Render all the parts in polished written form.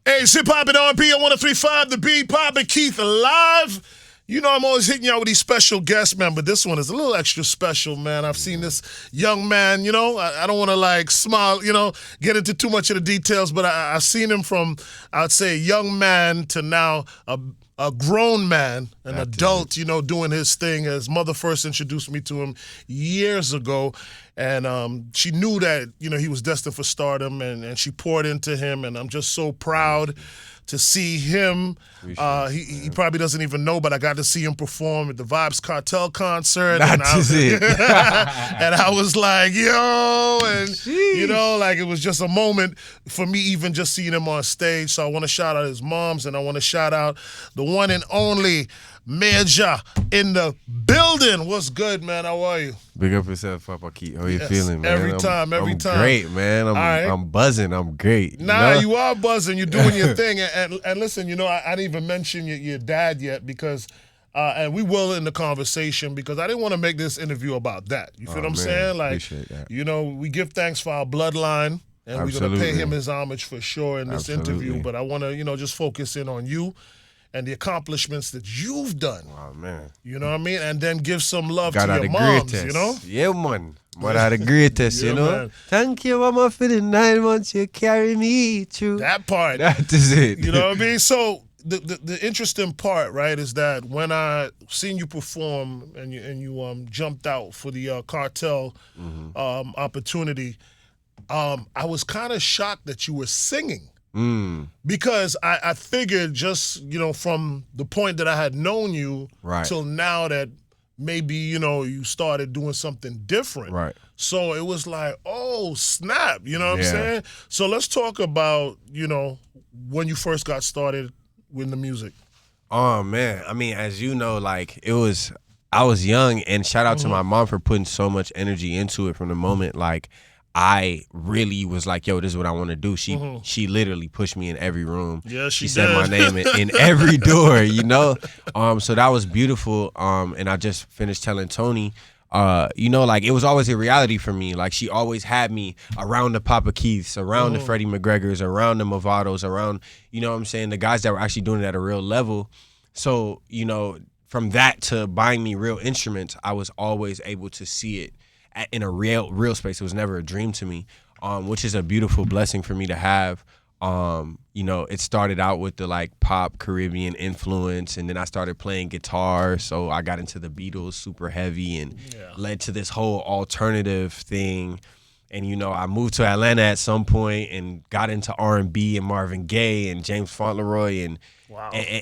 Hey, it's Hip Hop and R&B on 103.5, the B, Pop and Keith live. You know I'm always hitting y'all with these special guests, man, but this one is a little extra special, man. I've seen this young man, you know, I don't want to like smile, you know, get into too much of the details, but I've seen him from, I'd say, a young man to now a grown man, an adult, you know, doing his thing. His mother first introduced me to him years ago, and she knew that, you know, he was destined for stardom, and she poured into him, and I'm just so proud to see him. He probably doesn't even know, but I got to see him perform at the Vybz Kartel concert. And I was like, yo, and you know, like it was just a moment for me even just seeing him on stage. So I want to shout out his moms, and I want to shout out the one and only Major in the building. What's good, man? How are you? Big up yourself, Papa Keith. How you feeling, man? Every time. I'm great, man. I'm buzzing. I'm great. Nah, you are buzzing. You're doing your thing. And listen, you know, I didn't even mention your dad yet because, and we will in the conversation because I didn't want to make this interview about that. You feel what I'm saying? Like, appreciate that. You know, we give thanks for our bloodline, and we're going to pay him his homage for sure in this interview. But I want to, you know, just focus in on you and the accomplishments that you've done. Oh, man. You know what I mean? And then give some love to your moms, you know? Yeah, man. What are the greatest, you know? Man. Thank you, mama, for the 9 months you carry me through. That part. That is it. You know what I mean? So the interesting part, right, is that when I seen you perform and you jumped out for the Cartel opportunity, I was kind of shocked that you were singing. Because I figured just, you know, from the point that I had known you till now that maybe, you know, you started doing something different. Right. So it was like, oh, snap, you know what I'm saying? So let's talk about, you know, when you first got started with the music. Oh, man. I mean, as you know, like, I was young, and shout out to my mom for putting so much energy into it from the moment, like, I really was like, yo, this is what I want to do. She literally pushed me in every room. Yeah, she said did. my name in every door, you know? So that was beautiful. And I just finished telling Tony, you know, like it was always a reality for me. Like she always had me around the Papa Keiths, around the Freddie McGregors, around the Movados, around, you know what I'm saying, the guys that were actually doing it at a real level. So, you know, from that to buying me real instruments, I was always able to see it in a real space. It was never a dream to me, which is a beautiful blessing for me to have. You know, it started out with the like pop Caribbean influence, and then I started playing guitar, so I got into the Beatles super heavy and led to this whole alternative thing. And, you know, I moved to Atlanta at some point and got into R&B and Marvin Gaye and James Fauntleroy and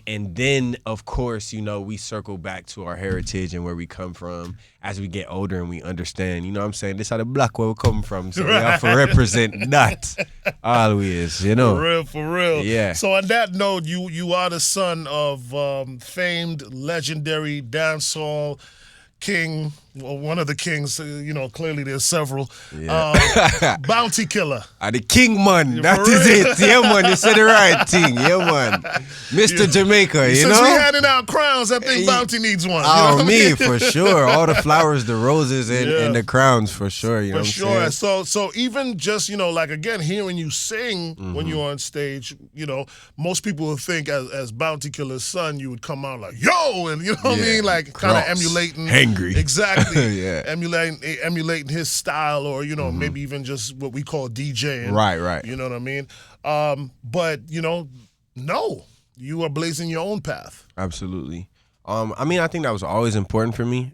and then, of course, you know, we circle back to our heritage and where we come from as we get older and we understand, you know what I'm saying, this how the block where we come from. So we have to represent that always, you know. For real. Yeah. So on that note, you are the son of famed, legendary dancehall king, well, one of the kings, you know, clearly there's several. Bounty Killer. The king man, that is it. Yeah, man, you said the right thing. Yeah, man. Mr. Jamaica, you Since know? we handing out crowns, I think Bounty needs one. Oh, me, for sure. All the flowers, the roses, and the crowns, for sure. You know what I'm saying? So even just, you know, like, again, hearing you sing when you're on stage, you know, most people would think as Bounty Killer's son, you would come out like, yo, and you know what I mean? Like, kind of emulating. Hangry. Exactly. Yeah. Emulating his style, or, you know, maybe even just what we call DJing. Right. You know what I mean? But, you know, no, you are blazing your own path. Absolutely. I mean, I think that was always important for me.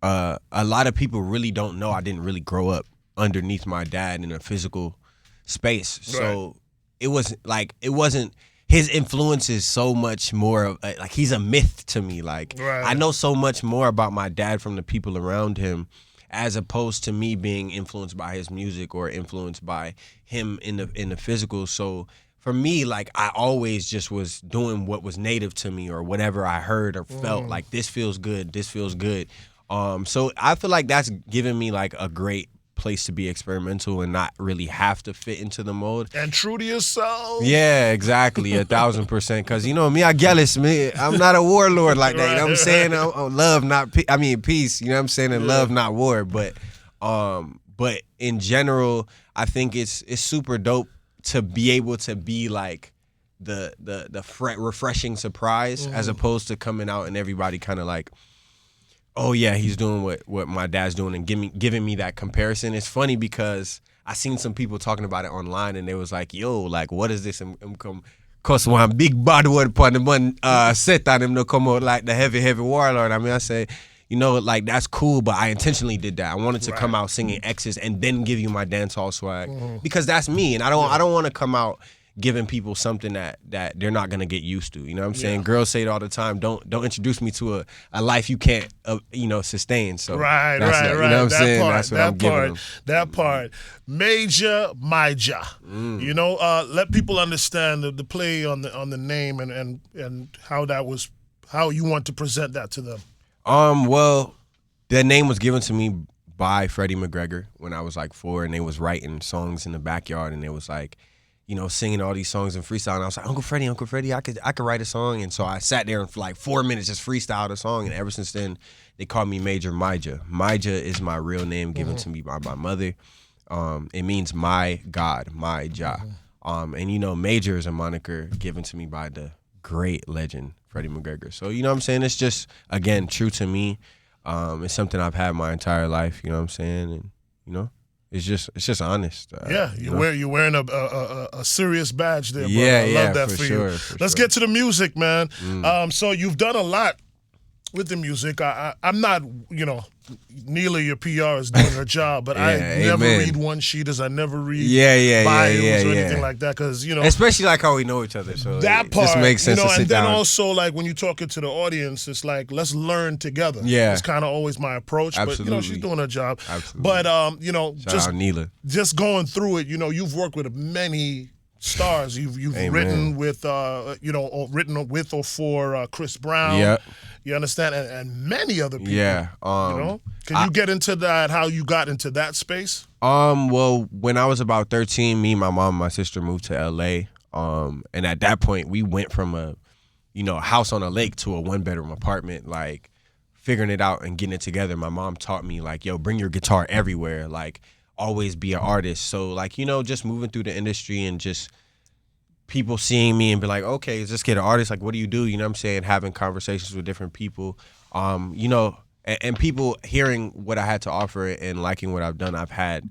A lot of people really don't know I didn't really grow up underneath my dad in a physical space. So it wasn't his influence is so much more of like he's a myth to me. Like I know so much more about my dad from the people around him, as opposed to me being influenced by his music or influenced by him in the physical. So for me, like I always just was doing what was native to me or whatever I heard or felt like this feels good. So I feel like that's given me like a great place to be experimental and not really have to fit into the mold. And true to yourself. Yeah, exactly, 1,000%. Because, you know, me, I'm not a warlord like that. You know what I'm saying? I'm love, not peace. You know what I'm saying? And love, not war. But in general, I think it's super dope to be able to be like refreshing surprise as opposed to coming out and everybody kind of like, oh yeah, he's doing what my dad's doing and giving me that comparison. It's funny because I seen some people talking about it online and they was like, yo, like what is this? Cause one big bad word upon the man set on him to come out like the heavy warlord. I mean, I say, you know, like that's cool, but I intentionally did that. I wanted to come out singing X's and then give you my dancehall swag because that's me, and I don't want to come out giving people something that they're not gonna get used to. You know what I'm saying? Girls say it all the time. Don't introduce me to a life you can't sustain. So right. You know what I'm saying? That's what I'm giving them. That part. Major Maija. You know, let people understand the play on the name and how you want to present that to them. Well, the name was given to me by Freddie McGregor when I was like 4, and they was writing songs in the backyard, and it was like, you know, singing all these songs in freestyle, and I was like, Uncle Freddie, I could write a song, and so I sat there and for like 4 minutes just freestyled a song, and ever since then they called me Major Maija. Maija is my real name given to me by my mother. It means my God, my Jah. And you know, Major is a moniker given to me by the great legend Freddie McGregor. So you know what I'm saying? It's just, again, true to me. It's something I've had my entire life. You know what I'm saying? And you know, it's just honest. You're wearing a serious badge there, bro. Yeah, I love that for you. sure, Let's get to the music, man. So you've done a lot with the music. I'm not, you know, Neela, your PR, is doing her job, but I never read one sheeters. I never read bios or anything like that, because, you know, especially like how we know each other. So that part just makes sense, you know, to sit and then down. also like when you're talking to the audience, it's like, let's learn together. Yeah, it's kind of always my approach. Absolutely. But you know, she's doing her job. Absolutely. But you know, Shout out Neela. Just going through it, you know, you've worked with many stars. You've written with written with or for Chris Brown. Yeah. You understand? And many other people. Yeah. You know? Can you get into that, how you got into that space? Well, when I was about 13, me, my mom, and my sister moved to LA. And at that point we went from a house on a lake to a 1-bedroom apartment, like figuring it out and getting it together. My mom taught me like, yo, bring your guitar everywhere, like always be an artist. So like, you know, just moving through the industry and just people seeing me and be like, okay, just get an artist. Like, what do? You know what I'm saying? Having conversations with different people, you know, and people hearing what I had to offer and liking what I've done. I've had,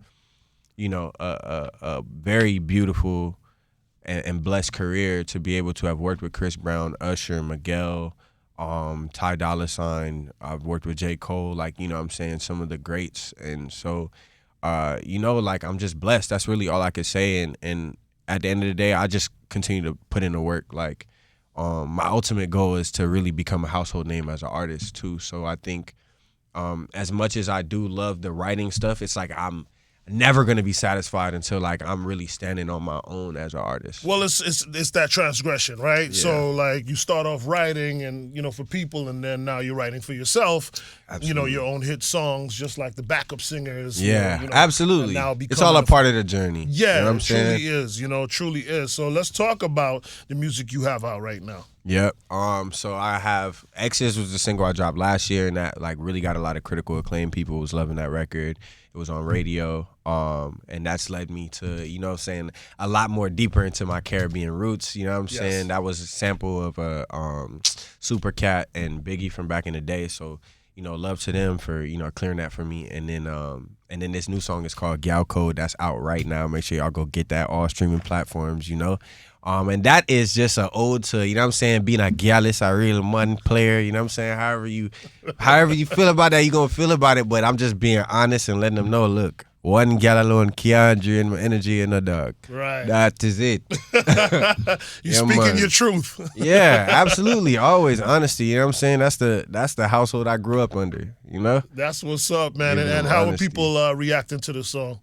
you know, a very beautiful and blessed career to be able to have worked with Chris Brown, Usher, Miguel, Ty Dolla $ign. I've worked with J. Cole, like, you know what I'm saying, some of the greats. And so, you know, like, I'm just blessed. That's really all I could say. And at the end of the day, I just continue to put in the work. Like, my ultimate goal is to really become a household name as an artist too. So I think, as much as I do love the writing stuff, it's like I'm never gonna be satisfied until like I'm really standing on my own as an artist. Well, it's that transgression, right? Yeah. So like you start off writing and, you know, for people, and then now you're writing for yourself. Absolutely. You know, your own hit songs, just like the backup singers. Yeah, you know, absolutely. Now it's all a part of the journey. Yeah, you know what I'm it saying? truly is. You know, truly is. So let's talk about the music you have out right now. Yep. So I have Exes was the single I dropped last year, and that like really got a lot of critical acclaim. People was loving that record. It was on radio. And that's led me to, you know what I'm saying, a lot more deeper into my Caribbean roots. You know what I'm saying? That was a sample of a Super Cat and Biggie from back in the day. So, you know, love to them for, you know, clearing that for me. And then this new song is called Gal Code. That's out right now. Make sure y'all go get that, all streaming platforms, you know. And that is just an ode to, you know what I'm saying, being a gallus, a real money player, you know what I'm saying? However you feel about that, you gonna feel about it. But I'm just being honest and letting them know, look, one gal alone can't drain my energy in the dog. Right. That is it. You speaking your truth. Yeah, absolutely. Always honesty, you know what I'm saying? That's the household I grew up under, you know? That's what's up, man. And how are people reacting to the song?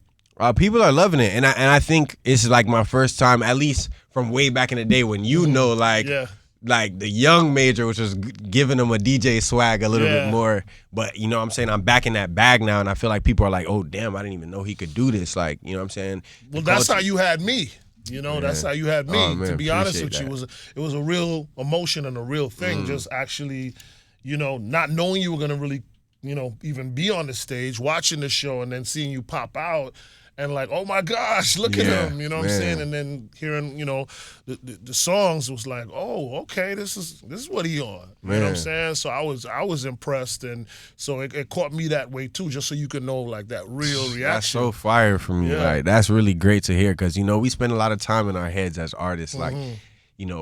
People are loving it, and I think it's like my first time, at least from way back in the day when you know, like the young Major, which was giving them a DJ swag a little bit more. But you know what I'm saying, I'm back in that bag now, and I feel like people are like, oh damn, I didn't even know he could do this. Like, you know what I'm saying? Well, that's how you had me. You know, that's how you had me. Oh, man, to be honest with that. you, it was a real emotion and a real thing. Just actually, you know, not knowing you were gonna really, you know, even be on the stage, watching the show, and then seeing you pop out. and like, oh my gosh, look at Yeah, him, you know what I'm man. saying? And then hearing, the songs was like, oh, okay, this is what he on. You know what I'm Man. saying? So I was impressed, and so it caught me that way too, just so you can know like that real reaction. That's so fire for me. Yeah. Like that's really great to hear because we spend a lot of time in our heads as artists, like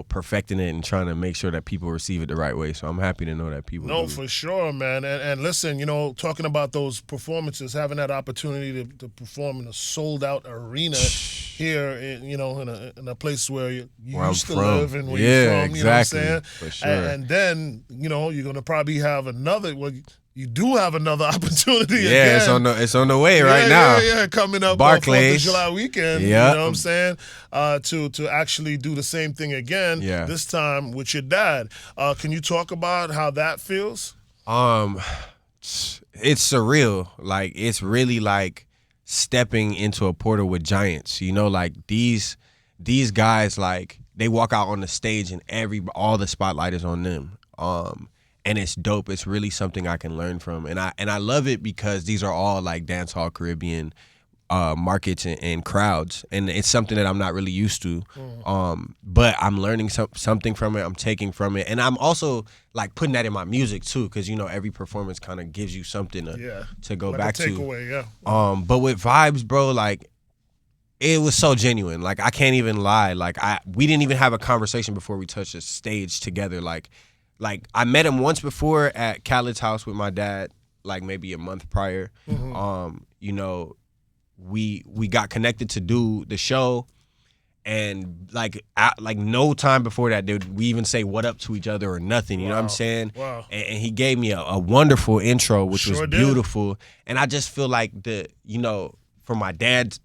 perfecting it and trying to make sure that people receive it the right way. So I'm happy to know that people. No, do. for sure, man. And listen, talking about those performances, having that opportunity to perform in a sold out arena here, in a place where you Where I'm used to from. live and where Yeah, you're from, you know what I'm exactly. saying? For sure. And then, you're gonna probably have another. Well, you do have another opportunity. Yeah, again. it's on the way right now. Yeah, coming up Barclays. 4th of July weekend. Yep. You know what I'm saying? To actually do the same thing again. Yeah. This time with your dad. Can you talk about how that feels? It's surreal. Like it's really like stepping into a portal with giants. Like these guys, like they walk out on the stage and all the spotlight is on them. And it's dope. It's really something I can learn from, and I love it because these are all like dancehall Caribbean markets and crowds, and it's something that I'm not really used to. But I'm learning something from it. I'm taking from it, and I'm also like putting that in my music too, because every performance kind of gives you something to go like back a to. takeaway, yeah. But with Vibes, bro, like it was so genuine. Like I can't even lie. Like we didn't even have a conversation before we touched the stage together. Like I met him once before at Khaled's house with my dad, like maybe a month prior. We got connected to do the show, and like no time before that did we even say what up to each other or nothing. You know what I'm saying? Wow. And he gave me a wonderful intro, which Sure was did. beautiful. And I just feel like for my dad's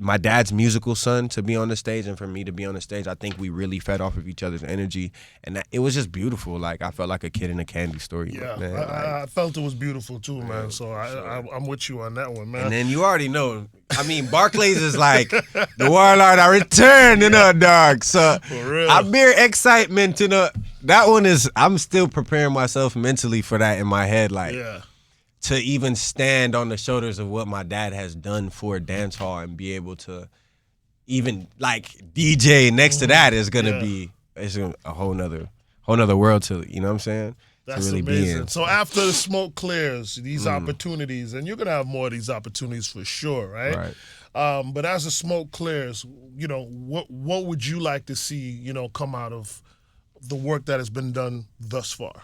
musical son to be on the stage and for me to be on the stage, I think we really fed off of each other's energy, and it was just beautiful. Like I felt like a kid in a candy store. Yeah, man. I felt it was beautiful too, man. So I'm with you on that one, man. And then you already know. I mean, Barclays is like the warlord. I returned, dog. So For real. I bear excitement. That one is. I'm still preparing myself mentally for that in my head. Like. Yeah. To even stand on the shoulders of what my dad has done for dancehall and be able to even like DJ next to that is gonna be a whole nother world to you know what I'm saying? That's to really amazing. be in. So after the smoke clears, these opportunities, and you're gonna have more of these opportunities for sure, right? But as the smoke clears, what would you like to see, come out of the work that has been done thus far?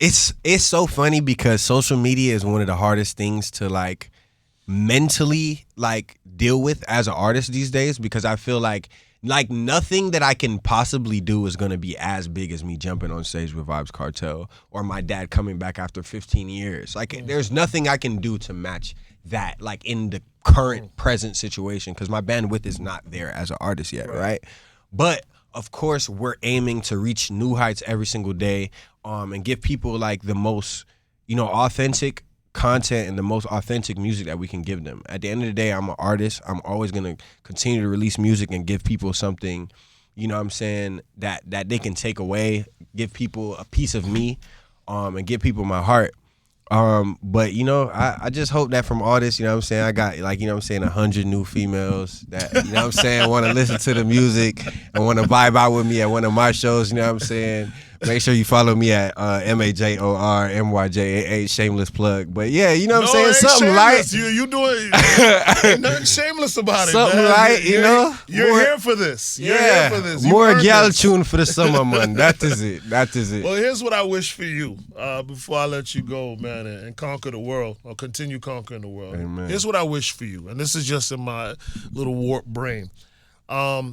It's so funny because social media is one of the hardest things to like mentally like deal with as an artist these days, because I feel like nothing that I can possibly do is gonna be as big as me jumping on stage with Vibes Cartel or my dad coming back after 15 years. Like there's nothing I can do to match that, like in the current present situation, because my bandwidth is not there as an artist yet, right? But of course, we're aiming to reach new heights every single day, and give people like the most, authentic content and the most authentic music that we can give them. At the end of the day, I'm an artist. I'm always gonna continue to release music and give people something, what I'm saying, that they can take away, give people a piece of me, and give people my heart. But I just hope that from all this, what I'm saying, I got 100 new females that, want to listen to the music and want to vibe out with me at one of my shows, what I'm saying. Make sure you follow me at MAJORMYJAH, shameless plug. But yeah, what I'm saying, ain't something shameless. light. You doing ain't nothing shameless about it. Something man. light, You're more- here for this. You're Yeah, here for this. You more earned gal this. tune for the summer, man. That is it. Well, here's what I wish for you before I let you go, man, and conquer the world or continue conquering the world. Amen. Here's what I wish for you, and this is just in my little warped brain. I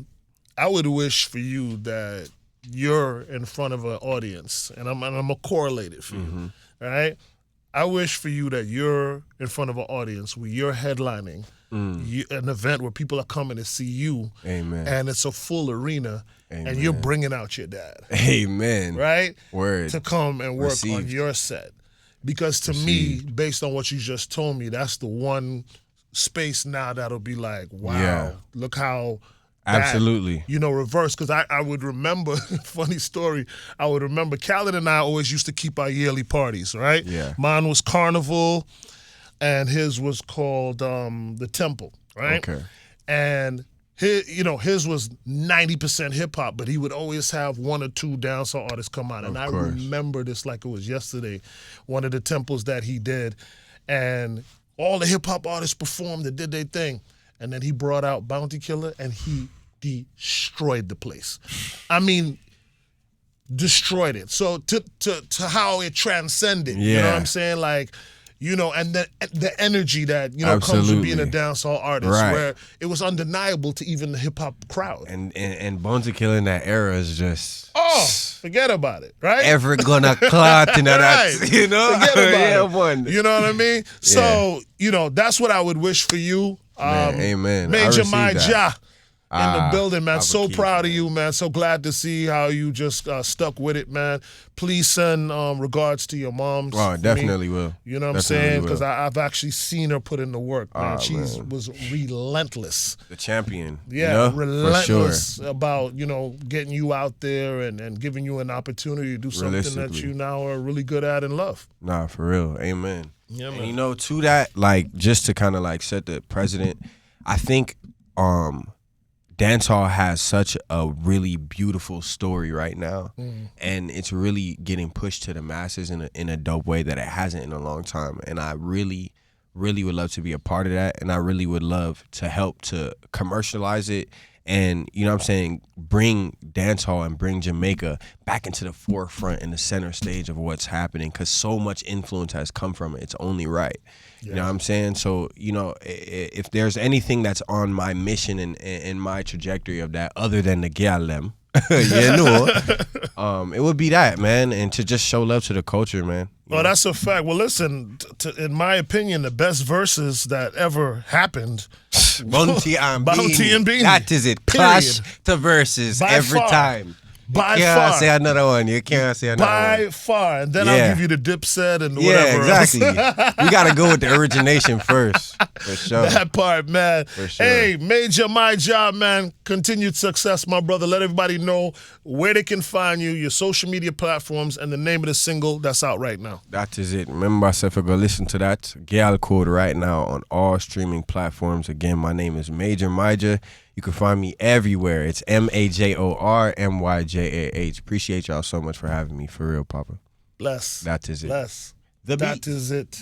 would wish for you that you're in front of an audience, and I'm gonna correlate it for you, right? I wish for you that you're in front of an audience where you're headlining an event where people are coming to see you, Amen. and it's a full arena, and Amen. you're bringing out your dad. Amen. Right? Word. To come and work on Received. your set. Because to me, based on what you just told me, that's the one space now that'll be like, wow, Yeah. look how that, Absolutely. reverse. Because I would remember, funny story, I would remember Khaled and I always used to keep our yearly parties, right? Yeah. Mine was Carnival. and his was called The Temple, right? Okay. And his was 90% hip hop, but he would always have one or two dancehall artists come out. And I course. remember this like it was yesterday, one of the temples that he did, and all the hip hop artists performed and did their thing. And then he brought out Bounty Killer and he destroyed the place. I mean, destroyed it. So to how it transcended, you know what I'm saying? Like, and the energy that, comes with being a dancehall artist, Right. where it was undeniable to even the hip hop crowd. And Bounty Killer in that era is just Forget about it, right? ever gonna clot in that, Right. Forget about Yeah, one. You know what I mean? So, that's what I would wish for you. Man, amen. I Major received My that. Ja in the building, man. Papa So Keith, proud of man. you, man. So glad to see how you just stuck with it, man. Please send regards to your moms. Oh, for me. definitely will. You know what I'm Definitely saying? will. Because I've actually seen her put in the work, man. She was relentless. The champion. Yeah, For sure. relentless about, getting you out there and giving you an opportunity to do something that Realistically. you now are really good at and love. Nah, for real. Amen. Yeah, man. And to that, like, just to kind of like set the precedent, I think dancehall has such a really beautiful story right now, and it's really getting pushed to the masses in a dope way that it hasn't in a long time. And I really, really would love to be a part of that, and I really would love to help to commercialize it and, bring dancehall and bring Jamaica back into the forefront and the center stage of what's happening, because so much influence has come from it. It's only right. You know what I'm saying? So, if there's anything that's on my mission and my trajectory of that, other than the gyalem, it would be that, man, and to just show love to the culture, man. Oh, that's a fact. Well, listen, in my opinion, the best verses that ever happened, Bounty and Beanie. That is it. Period. Clash to verses By every far. time. By You can't far. say another one. You can't say another one. By far. And then Yeah. I'll give you the Dipset and Yeah, whatever exactly. else. We got to go with the origination first, for sure. That part, man. For sure. Hey, Major My Job, man. Continued success, my brother. Let everybody know where they can find you, your social media platforms, and the name of the single that's out right now. That is it. Remember, myself, go listen to that Gal Code right now on all streaming platforms. Again, my name is Major Myja. You can find me everywhere. It's MAJORMYJAH. Appreciate y'all so much for having me. For real, Papa. Bless. That is it. Bless. The beat. That is it.